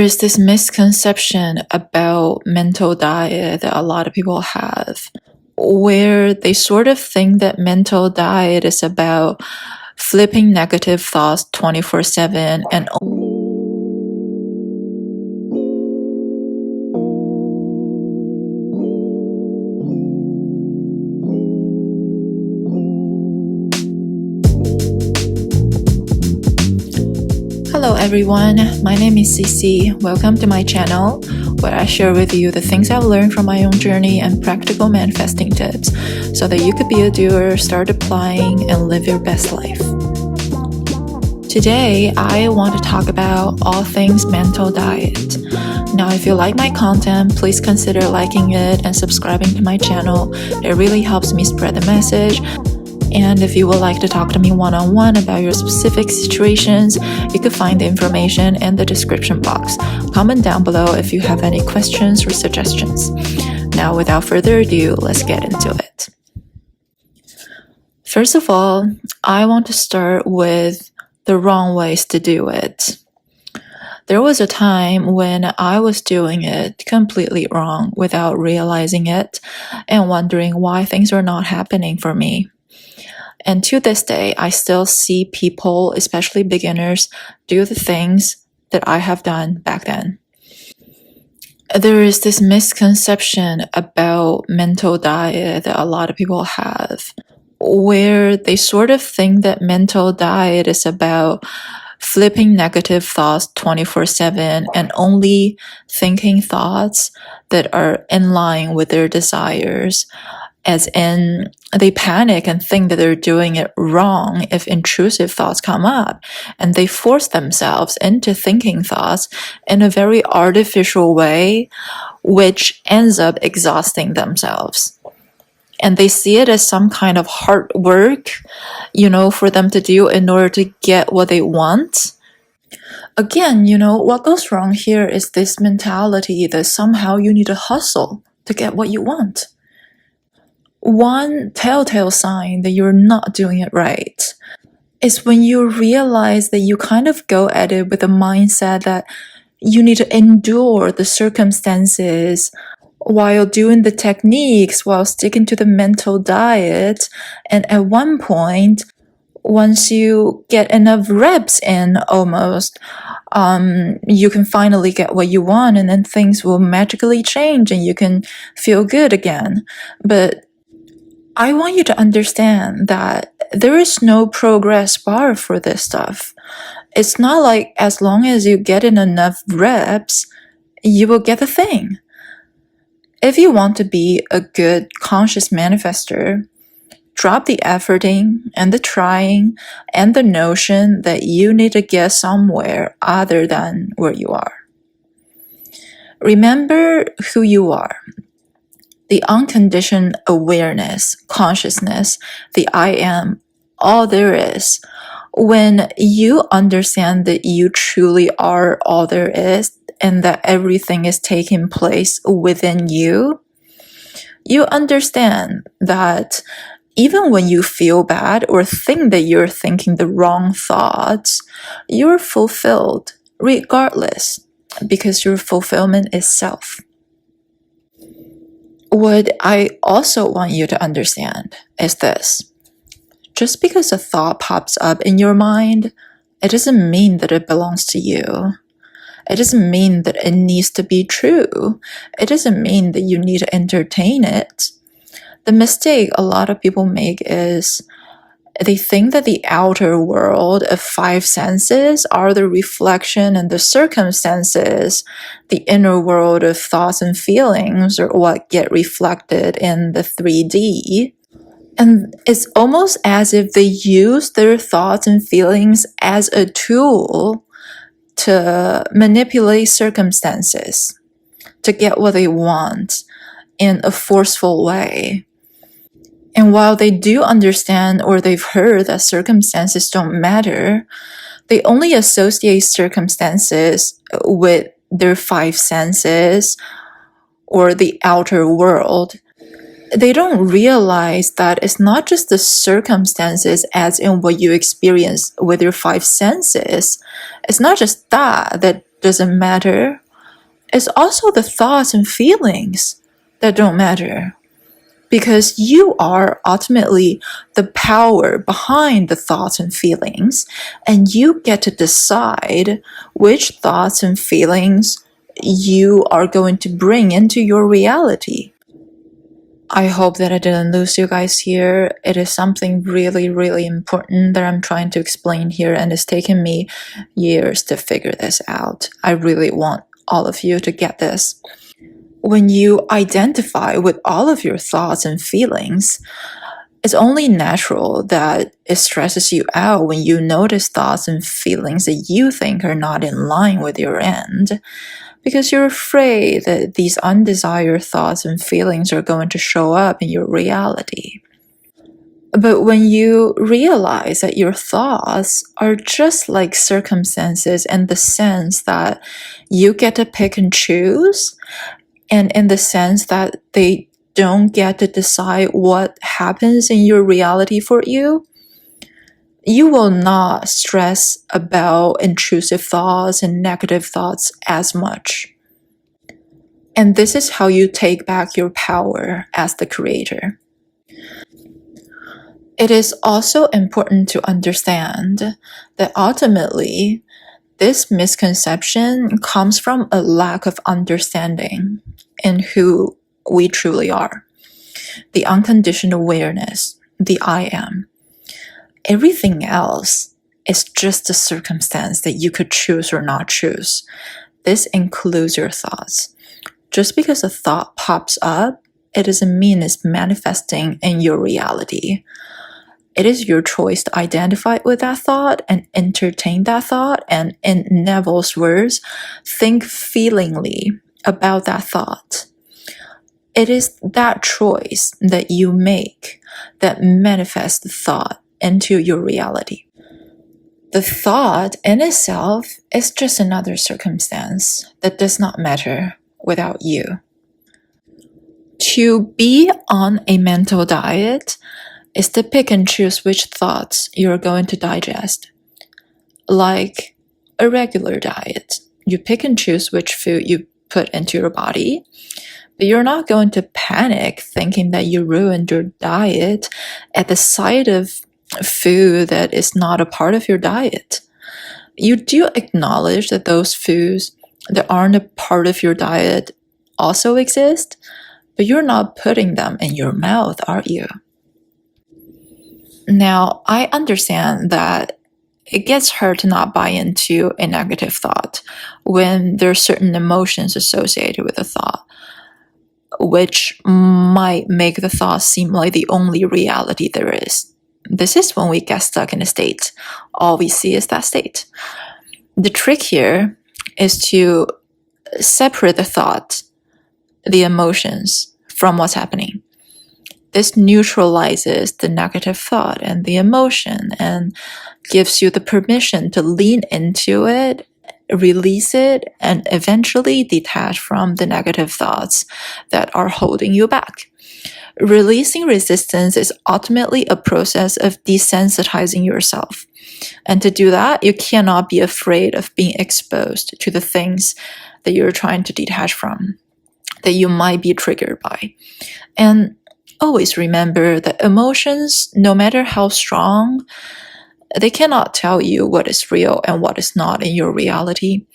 is this misconception about mental diet that a lot of people have, where they sort of think that mental diet is about flipping negative thoughts 24/7 and Hello everyone, my name is Cici. Welcome to my channel, where I share with you the things I've learned from my own journey and practical manifesting tips so that you could be a doer, start applying, and live your best life. Today, I want to talk about all things mental diet. Now, if you like my content, please consider liking it and subscribing to my channel. It really helps me spread the message. And if you would like to talk to me one-on-one about your specific situations, you can find the information in the description box. Comment down below if you have any questions or suggestions. Now, without further ado, let's get into it. First of all, I want to start with the wrong ways to do it. There was a time when I was doing it completely wrong without realizing it and wondering why things were not happening for me. And to this day, I still see people, especially beginners, do the things that I have done back then. There is this misconception about mental diet that a lot of people have, where they sort of think that mental diet is about flipping negative thoughts 24/7 and only thinking thoughts that are in line with their desires, as in they panic and think that they're doing it wrong if intrusive thoughts come up, and they force themselves into thinking thoughts in a very artificial way, which ends up exhausting themselves. And they see it as some kind of hard work, for them to do in order to get what they want. Again, what goes wrong here is this mentality that somehow you need to hustle to get what you want. One telltale sign that you're not doing it right is when you realize that you kind of go at it with a mindset that you need to endure the circumstances while doing the techniques, while sticking to the mental diet. And at one point, once you get enough reps in almost, you can finally get what you want, and then things will magically change and you can feel good again. But I want you to understand that there is no progress bar for this stuff. It's not like as long as you get in enough reps, you will get the thing. If you want to be a good conscious manifester, drop the efforting and the trying and the notion that you need to get somewhere other than where you are. Remember who you are. The unconditioned awareness, consciousness, the I am, all there is. When you understand that you truly are all there is and that everything is taking place within you, you understand that even when you feel bad or think that you're thinking the wrong thoughts, you're fulfilled regardless, because your fulfillment is self. What I also want you to understand is this. Just because a thought pops up in your mind, it doesn't mean that it belongs to you. It doesn't mean that it needs to be true. It doesn't mean that you need to entertain it. The mistake a lot of people make is they think that the outer world of 5 senses are the reflection and the circumstances, the inner world of thoughts and feelings are what get reflected in the 3D. And it's almost as if they use their thoughts and feelings as a tool to manipulate circumstances, to get what they want in a forceful way. And while they do understand or they've heard that circumstances don't matter, they only associate circumstances with their 5 senses or the outer world. They don't realize that it's not just the circumstances as in what you experience with your 5 senses. It's not just that doesn't matter, it's also the thoughts and feelings that don't matter. Because you are ultimately the power behind the thoughts and feelings, and you get to decide which thoughts and feelings you are going to bring into your reality. I hope that I didn't lose you guys here. It is something really, really important that I'm trying to explain here, and it's taken me years to figure this out. I really want all of you to get this. When you identify with all of your thoughts and feelings, it's only natural that it stresses you out when you notice thoughts and feelings that you think are not in line with your end, because you're afraid that these undesired thoughts and feelings are going to show up in your reality. But when you realize that your thoughts are just like circumstances in the sense that you get to pick and choose, and in the sense that they don't get to decide what happens in your reality for you, you will not stress about intrusive thoughts and negative thoughts as much. And this is how you take back your power as the creator. It is also important to understand that ultimately, this misconception comes from a lack of understanding in who we truly are. The unconditioned awareness, the I am. Everything else is just a circumstance that you could choose or not choose. This includes your thoughts. Just because a thought pops up, it doesn't mean it's manifesting in your reality. It is your choice to identify with that thought and entertain that thought, and in Neville's words, think feelingly about that thought. It is that choice that you make that manifests the thought into your reality. The thought in itself is just another circumstance that does not matter without you. To be on a mental diet is to pick and choose which thoughts you're going to digest. Like a regular diet, you pick and choose which food you put into your body, but you're not going to panic thinking that you ruined your diet at the sight of food that is not a part of your diet. You do acknowledge that those foods that aren't a part of your diet also exist, but you're not putting them in your mouth, are you? Now, I understand that it gets hard to not buy into a negative thought when there are certain emotions associated with a thought, which might make the thought seem like the only reality there is. This is when we get stuck in a state. All we see is that state. The trick here is to separate the thought, the emotions, from what's happening. This neutralizes the negative thought and the emotion and gives you the permission to lean into it, release it, and eventually detach from the negative thoughts that are holding you back. Releasing resistance is ultimately a process of desensitizing yourself. And to do that, you cannot be afraid of being exposed to the things that you're trying to detach from, that you might be triggered by. And always remember that emotions, no matter how strong, they cannot tell you what is real and what is not in your reality.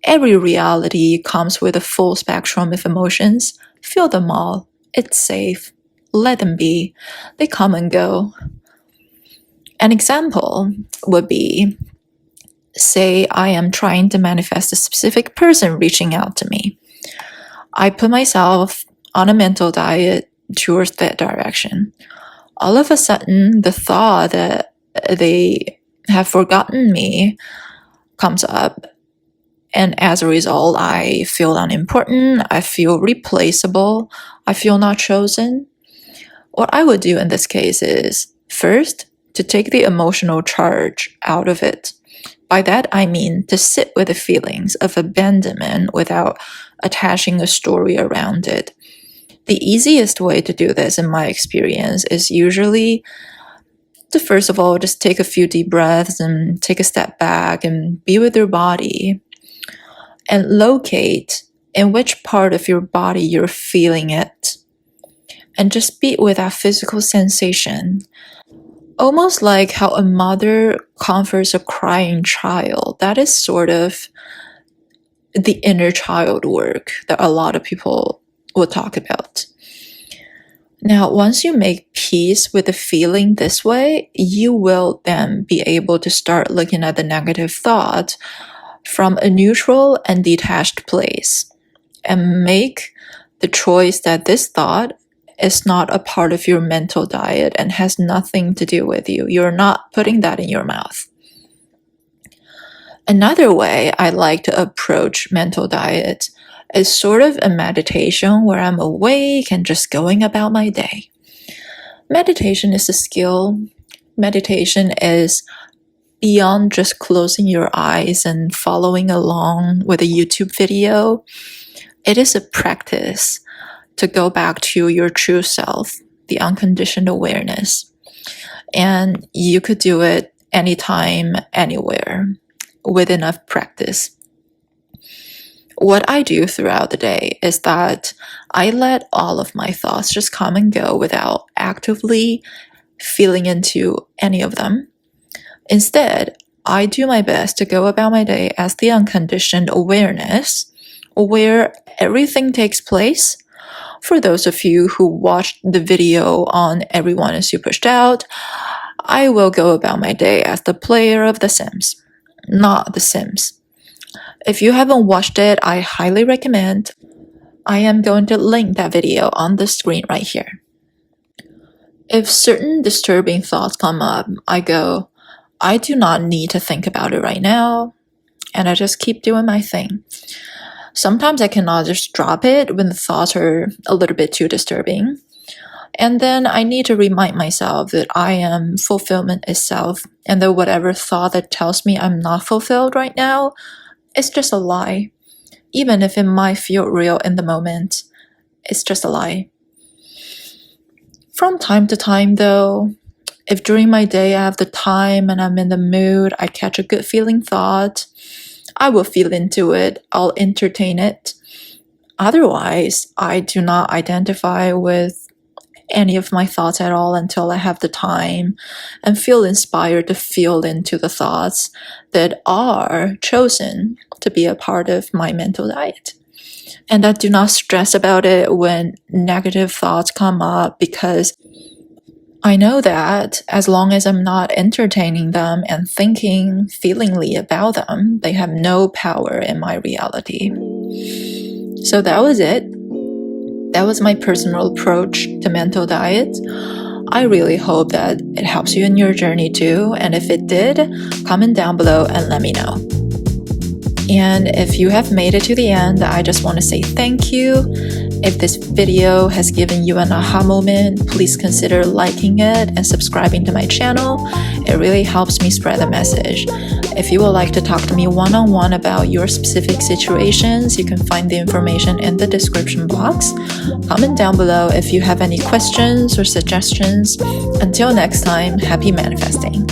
Every reality comes with a full spectrum of emotions. Feel them all. It's safe. Let them be. They come and go. An example would be, say I am trying to manifest a specific person reaching out to me. I put myself on a mental diet towards that direction. All of a sudden, the thought that they have forgotten me comes up, and as a result, I feel unimportant, I feel replaceable, I feel not chosen. What I would do in this case is, first, to take the emotional charge out of it. By that, I mean to sit with the feelings of abandonment without attaching a story around it. The easiest way to do this, in my experience, is usually to first of all just take a few deep breaths and take a step back and be with your body. and locate in which part of your body you're feeling it. And just be with that physical sensation. Almost like how a mother comforts a crying child. That is sort of the inner child work that a lot of people will talk about. Now, once you make peace with the feeling this way, you will then be able to start looking at the negative thought from a neutral and detached place and make the choice that this thought is not a part of your mental diet and has nothing to do with you. You're not putting that in your mouth. Another way I like to approach mental diet is sort of a meditation where I'm awake and just going about my day. Meditation is a skill. Meditation is beyond just closing your eyes and following along with a YouTube video. It is a practice to go back to your true self, the unconditioned awareness. And you could do it anytime, anywhere, with enough practice. What I do throughout the day is that I let all of my thoughts just come and go without actively feeling into any of them. Instead, I do my best to go about my day as the unconditioned awareness where everything takes place. For those of you who watched the video on Everyone is Super Out, I will go about my day as the player of The Sims, not The Sims. If you haven't watched it, I highly recommend. I am going to link that video on the screen right here. If certain disturbing thoughts come up, I go, I do not need to think about it right now, and I just keep doing my thing. Sometimes I cannot just drop it when the thoughts are a little bit too disturbing. And then I need to remind myself that I am fulfillment itself, and that whatever thought that tells me I'm not fulfilled right now, it's just a lie. Even if it might feel real in the moment, it's just a lie. From time to time though, if during my day I have the time and I'm in the mood, I catch a good feeling thought, I will feel into it, I'll entertain it. Otherwise, I do not identify with any of my thoughts at all until I have the time and feel inspired to feel into the thoughts that are chosen to be a part of my mental diet. And I do not stress about it when negative thoughts come up, because I know that as long as I'm not entertaining them and thinking feelingly about them, they have no power in my reality. So that was it. That was my personal approach to mental diet. I really hope that it helps you in your journey too. And if it did, comment down below and let me know. And if you have made it to the end, I just want to say thank you. If this video has given you an aha moment, please consider liking it and subscribing to my channel. It really helps me spread the message. If you would like to talk to me one-on-one about your specific situations, you can find the information in the description box. Comment down below if you have any questions or suggestions. Until next time, happy manifesting.